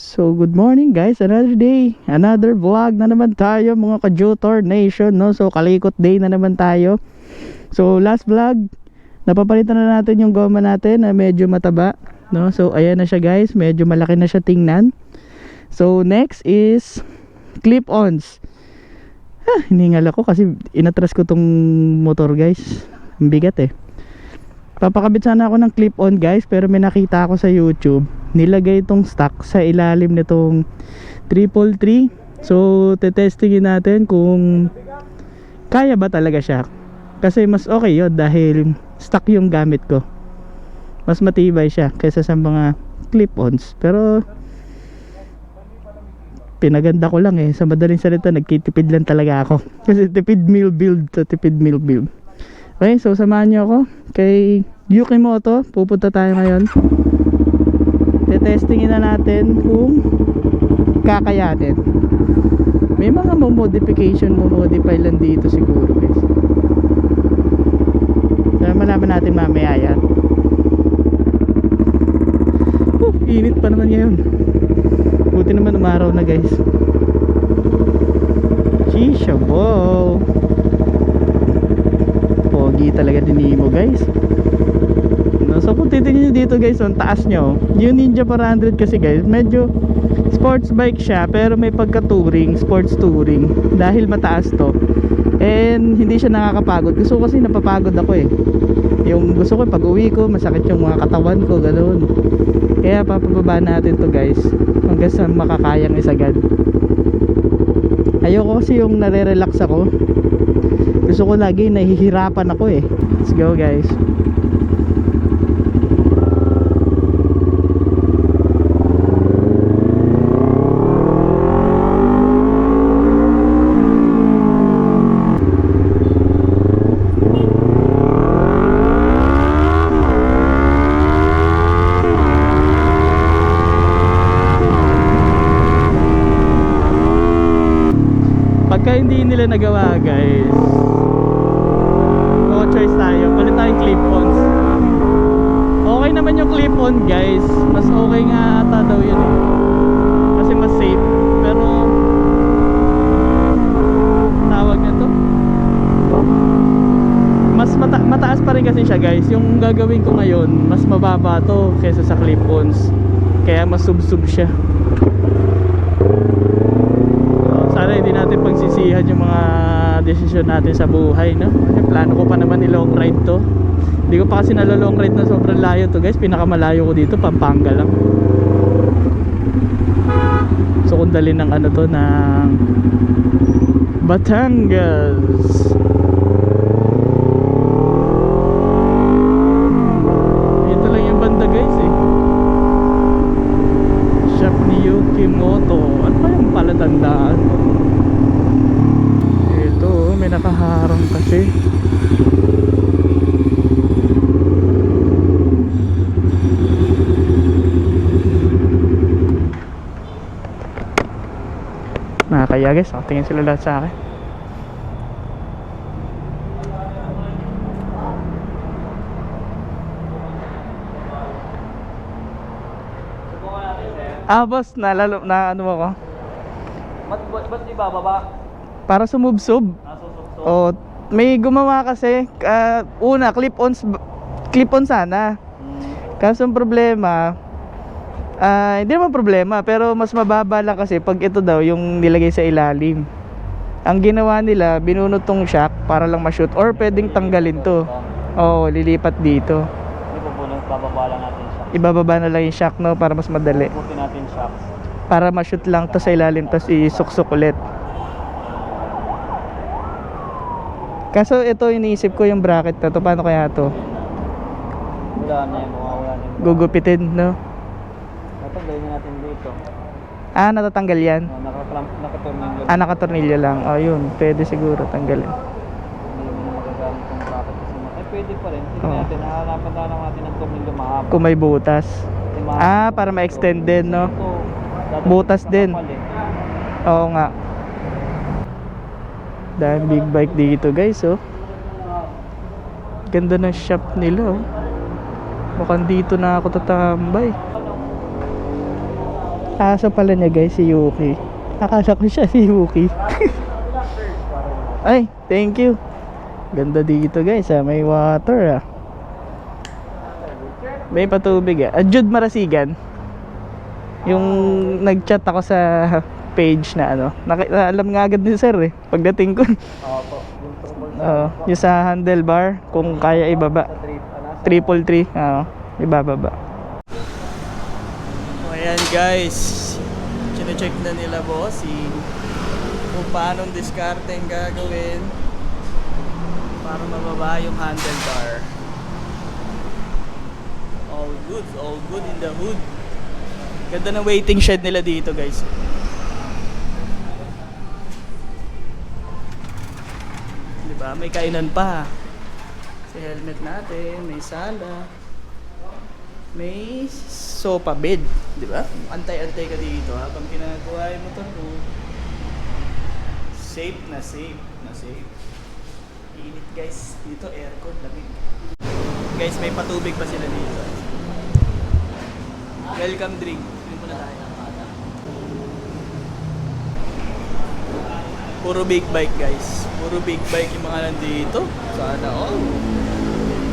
So good morning guys, another day, another vlog na naman tayo mga ka-Jutor Nation, no? So kalikot day na naman tayo. So last vlog, napapalitan na natin yung goma natin na medyo mataba, no? So ayan na siya guys, medyo malaki na siya tingnan. So next is clip-ons. Hiningal ako kasi inatras ko tong motor guys. Ang bigat eh. Papakabit sana ako ng clip-on guys, pero may nakita ako sa YouTube, nilagay itong stock sa ilalim nitong 333. So tetestingin natin kung kaya ba talaga siya, kasi mas okay yun dahil stock yung gamit ko, mas matibay siya kaysa sa mga clip-ons. Pero pinaganda ko lang eh, sa madaling salita nagtitipid lang talaga ako kasi tipid meal build to tipid meal build. Okay, so samahan nyo ako kay Yukimoto. Pupunta tayo ngayon. Tetestingin na natin kung kakayanin. May mga modify lang dito siguro guys. Kaya malaman natin mamaya yan. Init pa naman ngayon. Buti naman umaraw na guys. Shisha ball. Pogi talaga din mo guys. No, so kung titingnan nyo dito guys, ang taas nyo, yung Ninja 400 kasi guys, medyo sports bike siya pero may pagka touring, sports touring, dahil mataas to and hindi siya nakakapagod. Gusto ko kasi napapagod ako eh, yung gusto ko pag uwi ko masakit yung mga katawan ko, ganoon. Kaya papababa natin to guys hanggang sa makakayang isagad. Ayoko kasi yung nare-relax ako, gusto ko lagi nahihirapan ako eh. Let's go guys. Pagka hindi nila nagawa guys, no choice tayo, palit tayong clip-ons. Okay naman yung clip-on guys, mas okay nga ata daw yun eh, kasi mas safe. Pero tawag na to, mas mataas pa rin kasi siya guys. Yung gagawin ko ngayon mas mababa to kaysa sa clip-ons, kaya mas sub-sub siya. Sana hindi natin pagsisihan yung mga desisyon natin sa buhay, no? Kasi plano ko pa naman i-long ride to. Hindi ko pa kasi nalo-long ride na sobrang layo to guys. Pinakamalayo ko dito Pampanga lang. So kung dali ng ano to, ng Batangas. Ito lang yung banda guys eh, shop ni Yukimoto. Ano ba yung palatandaan? Ito, may nakaharang kasi. Nakakaya guys, tingin sila lahat sa akin. Boss, na ano ako? Ba't di bababa? Para sumubsob. Oh, may gumawa kasi una clip-on sana. Kaso ang problema, hindi naman problema, pero mas mababa lang kasi pag ito daw yung nilagay sa ilalim. Ang ginawa nila, binunot tong shock para lang ma-shoot, or pwedeng tanggalin to. Oo, lilipat dito. Hindi po po, bababa lang natin siya. Ibababa na lang yung shock, no, para mas madali. Puputin natin shock. Para ma-shoot lang to sa ilalim, tapos isuksok ulit. Kaso ito iniisip ko yung bracket na to, paano kaya to? Wala na yan, mawawala na yan. Gugupitin, no? Natanggalin na natin dito. Natatanggal yan? Nakatornilyo. Nakatornilyo lang. Yun, pwede siguro tanggalin. Hindi mo na magagamit yung bracket kasi pwede pa rin. Tignan natin, nahahanapan na lang natin ng tornilyo mahaba. Kung may butas. Para ma-extend din, no? Butas din. Oo nga. Dahil big bike dito guys, oh. Ganda ng shop nila, oh. Mukhang dito na ako tatambay. Aso pala niya guys, si Yuki. Akala ko siya si Yuki. Ay, thank you. Ganda dito guys may water May patubig Jude Marasigan. Yung nag-chat ako sa page na alam nga agad ni sir pagdating ko. Opo. Yung tungkol sa Yung sa handlebar kung kaya ibaba. trip. 333 ibababa. Ayan guys, chine-check na nila bossing kung paano diskarte ang gagawin para mababa yung handlebar. All good in the hood. Ganda ng waiting shed nila dito guys. Diba? May kainan pa. Sa helmet natin, may sala. May sofa bed, di ba? Antay-antay ka dito habang ginagawa yung motor mo. Safe na safe. Init guys, dito aircon, lamig. Guys, may patubig pa sila dito. Welcome drink. Drink muna tayo. Puro big bike guys. Puro big bike yung mga nandito. Sana all.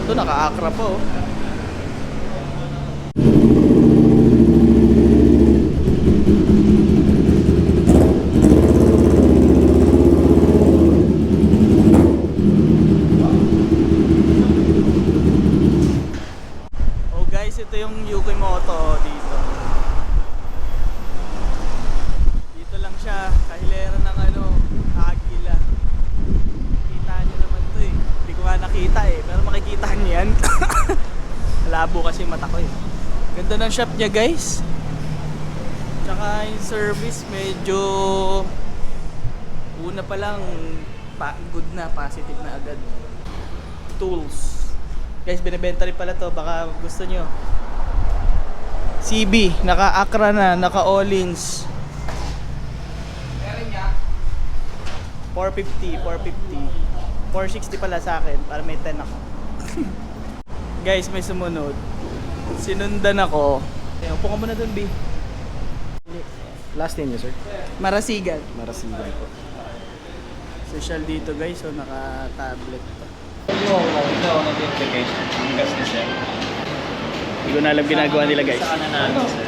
Ito naka-Acra pa guys, ito yung Yuki Moto dito. Dito lang siya, kahilera ng Agila. Kita nyo naman to Hindi ko nga nakita pero makikita nyo yan. Malabo kasi yung mata ko Ganda ng shop niya guys. Tsaka yung service medyo una pa lang good na, positive na agad. Tools. Guys, binibenta rin pala to, baka gusto nyo. CB, naka-Acra na, naka-Allins. 450. 460 pala sa akin, para may 10 ako. Guys, may sumunod. Sinundan ako. Upo ka muna dun, B. Last name niyo, sir? Marasigan. Marasigan po. Social dito guys, so naka-tablet pa. Ito ang notification. Ang gas ni sir. Hindi ko na alam ginagawa nila guys. Saan na namin, sir?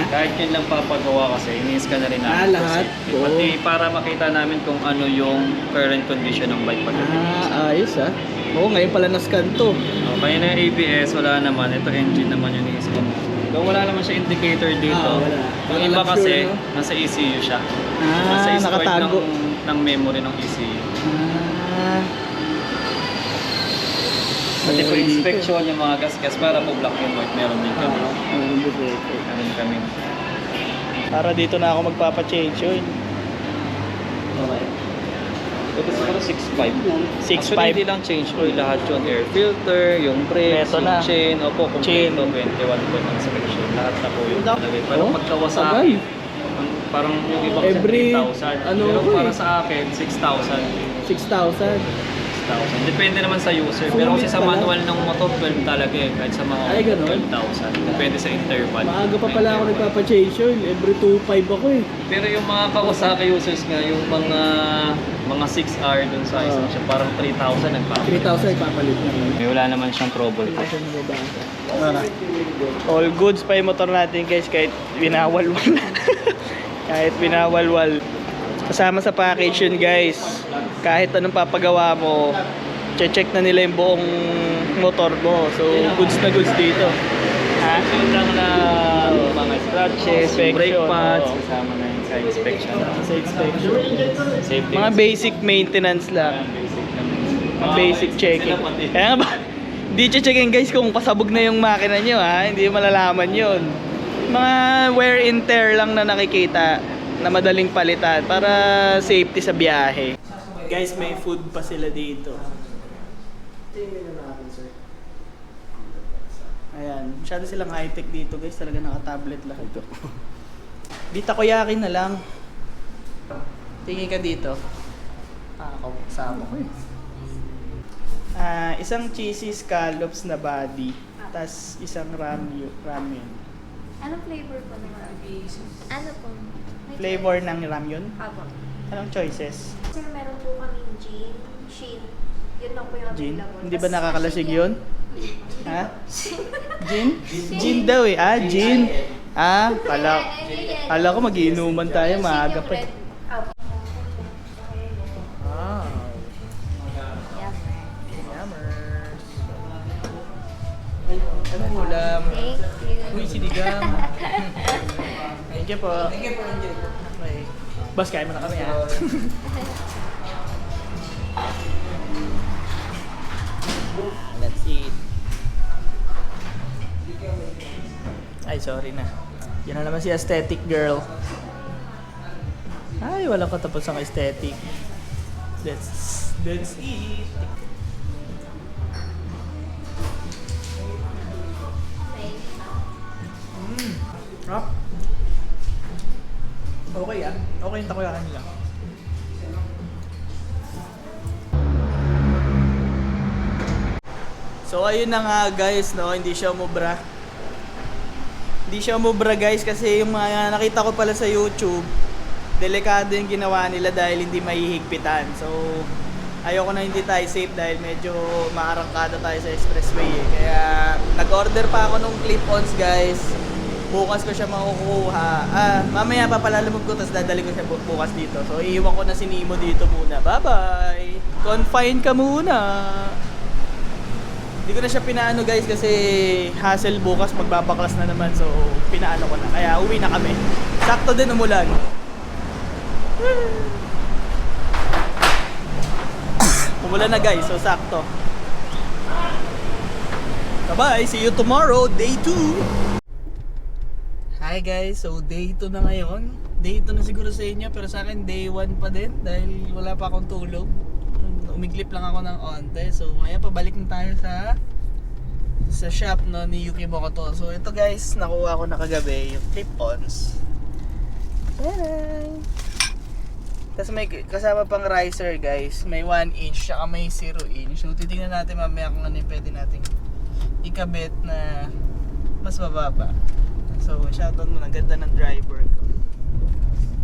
Kahit yun lang papagawa kasi, ini-scan na rin namin. Lahat? Pati para makita namin kung ano yung current condition ng bike pagdating. Ayos Oo, ngayon pala na-scan to. Kaya na yung ABS, wala naman. Ito engine naman yung i-scan. Though wala naman siya indicator dito. Wala. Yung iba kasi, nasa ECU siya. Nasa stored nakatago. ng memory ng ECU. Pati po inspection yung mga gas-gas para po black and white. Meron din kami. Meron kami. Para dito na ako magpapa-change yun. Okay. Ito siguro 6.5. 6.5. Actually, hindi lang change oil. Lahat yung air filter, yung brakes, Ito yung na. chain. Opo, Chain. kompleto. 21 po ng inspection. Lahat na po yung nalagay. Parang pagkawasa tagal. parang yung iba Every, kasi 3,000. Pero para sa akin, 6,000. 6,000. Depende naman sa user. Pero kasi sa manual ng motor, 12 talaga kahit sa mga Ay, ganun? 12,000. Depende sa interval. Maaga pa pala ako nagpapa-change yun. Every 2.5 ako Pero yung mga Kawasaki users nga, yung mga 6R dun sa isang siya, parang 3,000 nagpapalit. 3,000 ipapalit na. Wala naman siyang trouble po. All goods pa yung motor natin guys, kahit binawalwal. Kahit binawalwal. Kasama sa package yun guys. Kahit anong papagawa mo, check na nila yung buong motor mo. So goods na goods dito. Yun lang na mga scratches, Inspection, brake pads, oo. kasama na yun sa inspection. Sa inspection. Safety. Mga basic maintenance lang. Mga basic checking. Kaya nga ba, di checking guys kung pasabog na yung makina nyo hindi malalaman yun. Mga wear and tear lang na nakikita na madaling palitan para safety sa biyahe. Guys, may food pa sila dito. Ayan, masyado silang high-tech dito guys, talaga naka-tablet lahat. Dito koyakin na lang. Tingin ka dito. Kasama ko isang cheesy scallops na body, tas isang ramen. Anong flavor po ng ramyun? Ano po? May Flavor ng ramyun? choice. Apo. Anong choices? Sir, meron po kaming gin, shin. Yun lang po yung Gin? available. Hindi ba Tas nakakalasig sashimi. yun? Ha? Gin? Gin daw eh. Ah, gin. Ah, kala ko magiinuman tayo, Yung maaga shin yung pa. red. Apo. Ah, Yummer. yummers. Anong ulam? Thank you. Uy, sinigang. Thank you po. Okay. Boss, kain mo na kami ha. Let's eat. Ay, sorry na. Yan na naman si aesthetic girl. Ay, walang katapos ang aesthetic. Let's eat. Rap. Okay ah. Okay yung takoyakan nila. So ayun na nga guys, no, hindi siya umubra. Hindi siya umubra guys kasi yung mga nakita ko pala sa YouTube, delikado yung ginawa nila dahil hindi mahihigpitan. So ayoko na hindi tayo safe dahil medyo maarangkada tayo sa expressway eh. Kaya nag-order pa ako nung clip-ons guys. Bukas ko siya makukuha. Mamaya papalalabog ko tapos dadali ko siya bukas dito. So iiwan ko na si Nemo dito muna. Bye-bye! Confine ka muna! Hindi ko na siya pinaano guys kasi hassle bukas magbabaklas na naman. So pinaano ko na. Kaya uwi na kami. Sakto din umulan. Umulan na guys. So sakto. Bye-bye! See you tomorrow! Day 2! Hi guys! So day 2 na ngayon. Day 2 na siguro sa inyo pero sa akin day 1 pa din dahil wala pa akong tulog. Umiglip lang ako ng onte. So ngayon pabalik na tayo sa shop no, ni Yuki Mokoto. So ito guys, nakuha ko na kagabi yung clip-ons. Tapos may kasama pang riser guys. May 1 inch saka may 0 inch. So titingnan natin mamaya kung ano yung pwede natin ikabit na mas mababa. So shoutout mo, ang ganda ng driver ko.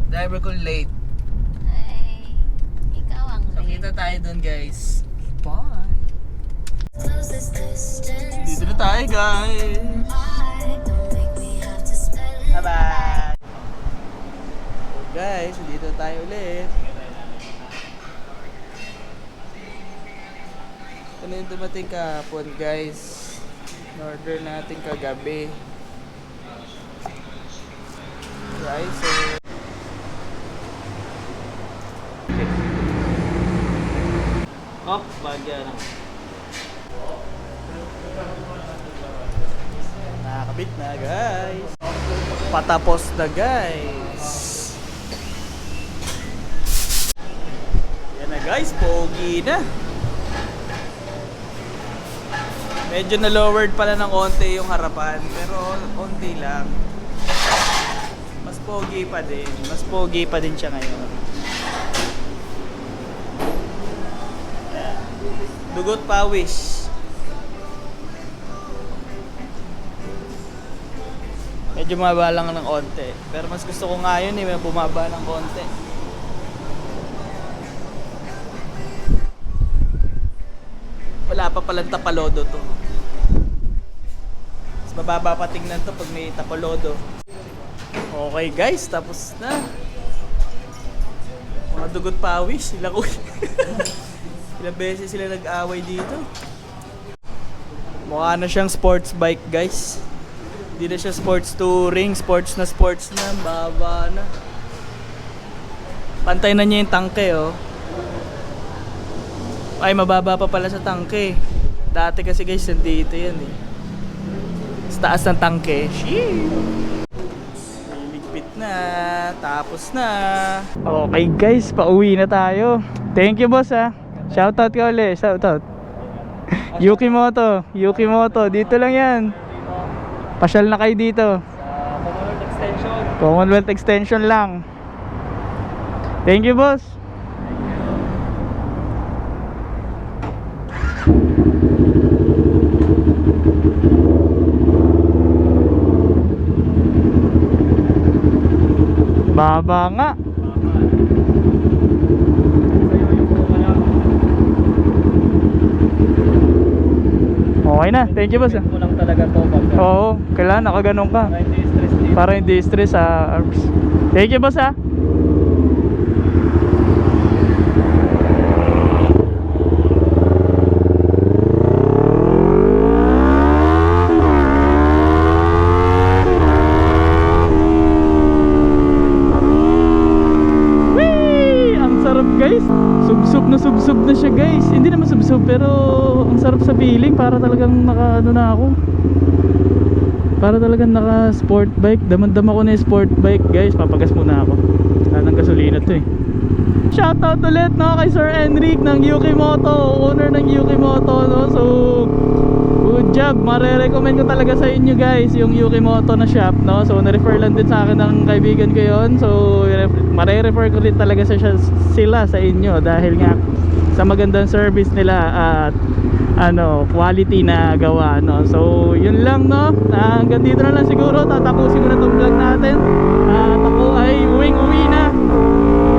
Driver ko late. Ay, ikaw ang So kita tayo dun guys. Bye! Dito na tayo guys! Bye bye! So guys, dito tayo ulit. Ito na yung dumating kahapon guys. In-order natin kagabi. Riser. Hop, bagya na. Nakakabit na guys. Patapos na guys. Yan na guys, pogi na. Medyo na-lowered pala ng konti yung harapan, pero konti lang. Mas pogi pa din. Mas pogi pa din siya ngayon. Dugot pawis. Medyo bumaba lang ng konti. Pero mas gusto ko nga yun eh, may bumaba ng konti. Wala pa palang tapalodo to. Mas mababa pa tingnan to pag may tapalodo. Okay guys, tapos na. Mga dugot pawis, ilang beses sila nag-away dito. Mukha na siyang sports bike guys. Hindi na siya sports touring, sports na, baba na. Pantay na niya yung tangke oh. Ay, mababa pa pala sa tangke. Dati kasi guys, nandito yan eh. Sa taas ng tangke. Sheesh! Ligpit na. Tapos na. Okay guys, pauwi na tayo. Thank you boss ha. Shoutout ka ulit. Shoutout. Yuki Moto. Dito lang yan. Pasyal na kayo dito. Commonwealth Extension. Commonwealth Extension lang. Thank you boss. Baba nga. Okay na, thank you boss. Mo lang talaga to pag Oo, kailangan nakaganon ka. para hindi stress dito. Para hindi stress sa arms. Thank you boss ha. Whee! Ang sarap guys. Subsob na siya guys. Hindi naman subsob pero ang sarap sa feeling. Para talagang naka ano na ako. Para talagang naka sport bike. Damandam ako na yung sport bike guys. Papagas muna ako. Wala ng gasolina to eh. Shoutout ulit no kay Sir Enric ng Yuki Moto, owner ng Yuki Moto no. So good job. Mare-recommend ko talaga sa inyo guys yung Yuki Moto na shop no. So na-refer lang din sa akin ng kaibigan ko yon. So mare-refer ko rin talaga sila sa inyo dahil nga sa magandang service nila at ano quality na gawa no. So yun lang no. Hanggang dito na lang siguro. Tatapusin ko na tong vlog natin. At ako ay uwi na.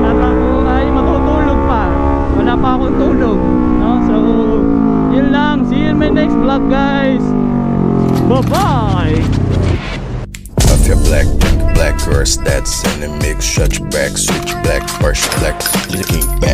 At ako ay matutulog pa. Wala pa akong tulog no. So yun lang. See you in my next vlog guys. Bye bye. Puff your black, drink black, or that's in the mix. Shut your back, switch black, brush black, looking back.